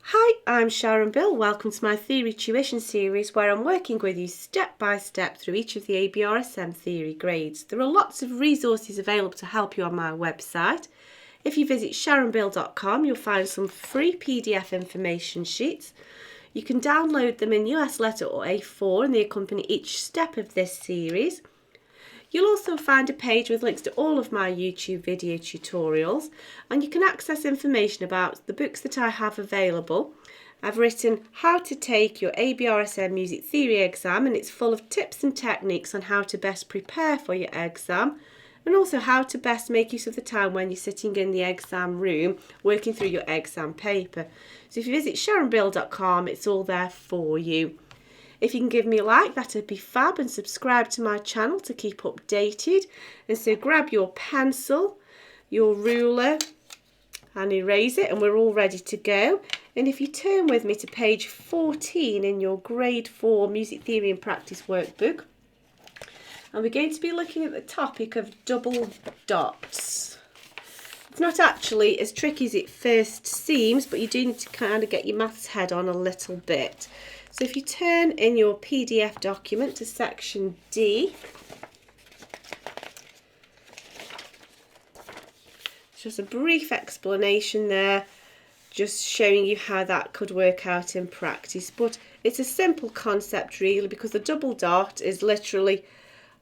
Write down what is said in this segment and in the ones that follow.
Hi, I'm Sharon Bill. Welcome to my theory tuition series where I'm working with you step by step through each of the ABRSM theory grades. There are lots of resources available to help you on my website. If you visit sharonbill.com, you'll find some free PDF information sheets. You can download them in US letter or A4 and they accompany each step of this series. You'll also find a page with links to all of my YouTube video tutorials, and you can access information about the books that I have available. I've written How to Take Your ABRSM Music Theory exam, and it's full of tips and techniques on how to best prepare for your exam, and also how to best make use of the time when you're sitting in the exam room working through your exam paper. So if you visit sharonbill.com, it's all there for you. If you can give me a like, that'd be fab, and subscribe to my channel to keep updated. And so grab your pencil, your ruler and erase it, and we're all ready to go. And if you turn with me to page 14 in your grade 4 Music Theory and Practice workbook, and we're going to be looking at the topic of double dots. It's not actually as tricky as it first seems, but you do need to kind of get your maths head on a little bit. So if you turn in your PDF document to section D, just a brief explanation there, just showing you how that could work out in practice. But it's a simple concept really, because the double dot is literally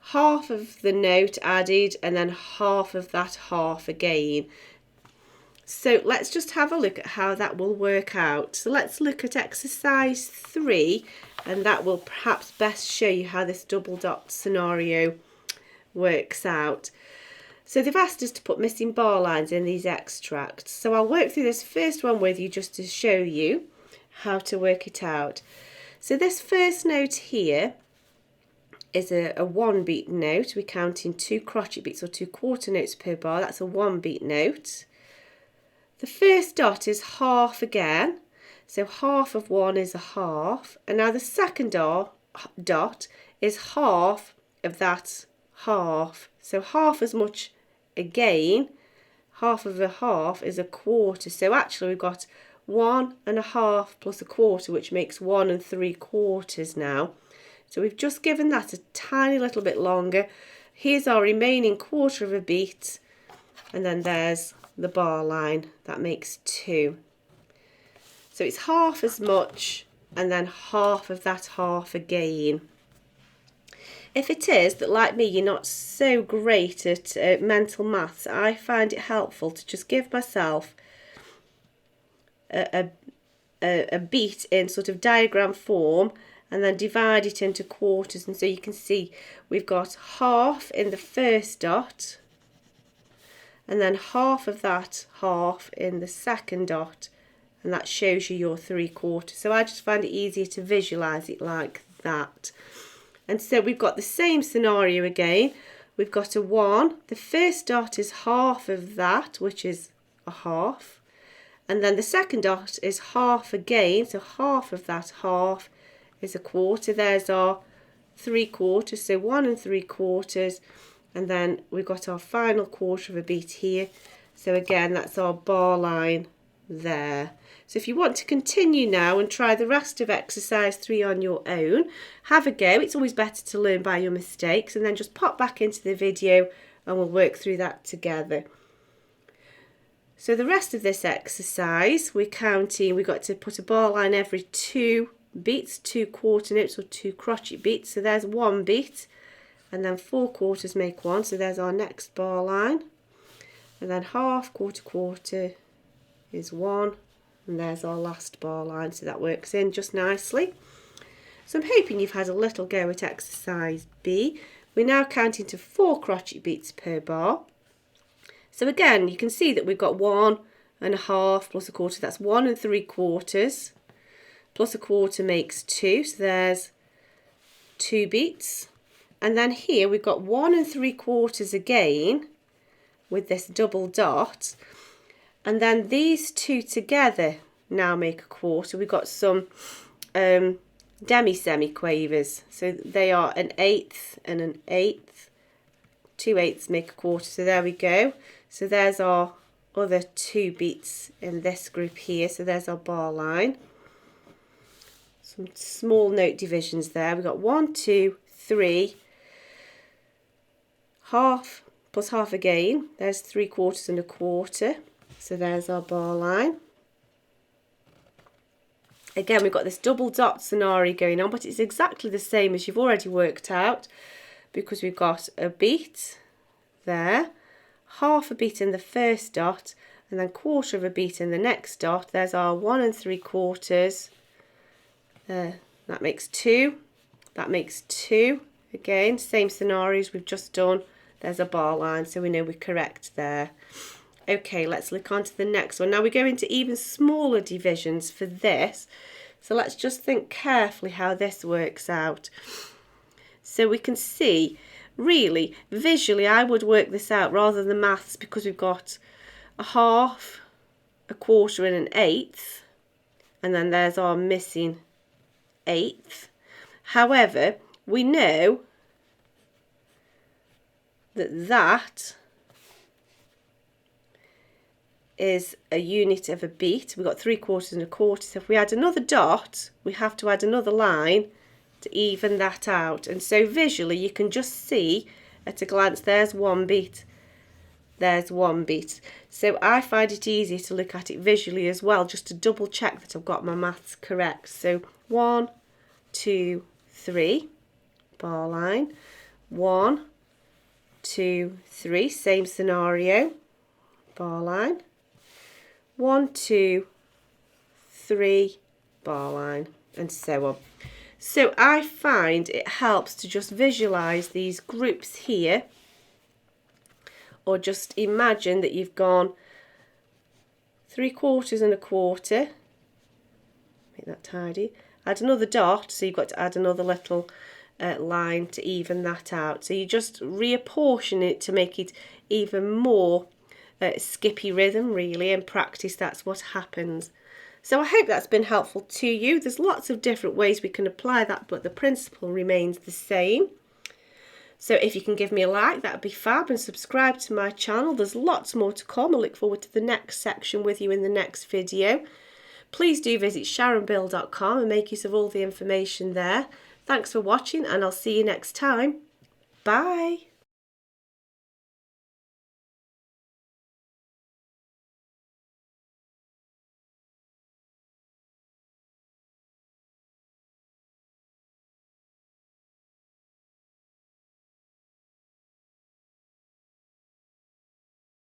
half of the note added and then half of that half again. So let's just have a look at how that will work out. So let's look at exercise 3, and that will perhaps best show you how this double dot scenario works out. So they've asked us to put missing bar lines in these extracts. So I'll work through this first one with you just to show you how to work it out. So this first note here is a 1-beat note. We're counting 2 crotchet beats or 2 quarter notes per bar. That's a 1-beat note. The first dot is half again, so half of 1 is a half, and now the second dot is half of that half, so half as much again. Half of a half is a quarter, so actually we've got 1 1/2 plus a quarter, which makes 1 3/4 now. So we've just given that a tiny little bit longer. Here's our remaining quarter of a beat, and then there's the bar line. That makes 2. So it's half as much and then half of that half again. If it is that, like me, you're not so great at mental maths, I find it helpful to just give myself a beat in sort of diagram form and then divide it into quarters. And so you can see we've got half in the first dot, and then half of that half in the second dot, and that shows you your 3/4. So I just find it easier to visualise it like that. And so we've got the same scenario again. We've got a 1, the first dot is half of that, which is a half, and then the second dot is half again, so half of that half is a quarter. There's our 3/4, so 1 3/4. And then we've got our final quarter of a beat here. So again, that's our bar line there. So if you want to continue now and try the rest of exercise 3 on your own, have a go. It's always better to learn by your mistakes, and then just pop back into the video and we'll work through that together. So the rest of this exercise, we're counting, we've got to put a bar line every 2 beats, 2 quarter notes or 2 crotchet beats. So there's 1 beat. And then 4 quarters make 1, so there's our next bar line. And then half, quarter, quarter is 1, and there's our last bar line, so that works in just nicely. So I'm hoping you've had a little go at exercise B. We're now counting to 4 crotchet beats per bar. So again, you can see that we've got 1 1/2 plus a quarter, that's 1 3/4, plus a quarter makes 2, so there's 2 beats. And then here we've got 1 3/4 again with this double dot, and then these two together now make a quarter. We've got some demi-semi-quavers, so they are an 1/8 and an 1/8. 2/8 make a quarter, so there we go. So there's our other 2 beats in this group here. So there's our bar line. Some small note divisions there. We've got 1, 2, 3, half plus half again. There's 3/4 and 1/4. So there's our bar line. Again, we've got this double dot scenario going on, but it's exactly the same as you've already worked out, because we've got a beat there, half a beat in the first dot, and then 1/4 of a beat in the next dot. There's our 1 3/4. That makes 2. That makes 2. Again, same scenarios we've just done. There's a bar line, so we know we're correct there. Okay, let's look on to the next one. Now we go into even smaller divisions for this. So let's just think carefully how this works out. So we can see, really, visually, I would work this out rather than maths, because we've got a half, a 1/4 and an 1/8. And then there's our missing 1/8. However, we know that is a unit of a beat. We've got 3/4 and 1/4. So if we add another dot, we have to add another line to even that out. And so visually you can just see at a glance, there's 1 beat, there's 1 beat. So I find it easier to look at it visually as well, just to double check that I've got my maths correct. So 1, 2, 3, bar line, 1, 2, 3, same scenario, bar line, 1, 2, 3, bar line, and so on. So I find it helps to just visualize these groups here, or just imagine that you've gone 3/4 and 1/4, make that tidy, add another dot, so you've got to add another little line to even that out. So you just reapportion it to make it even more skippy rhythm, really. In practice, that's what happens. So I hope that's been helpful to you. There's lots of different ways we can apply that, but the principle remains the same. So if you can give me a like, that would be fab, and subscribe to my channel. There's lots more to come. I look forward to the next section with you in the next video. Please do visit sharonbill.com and make use of all the information there. Thanks for watching, and I'll see you next time. Bye.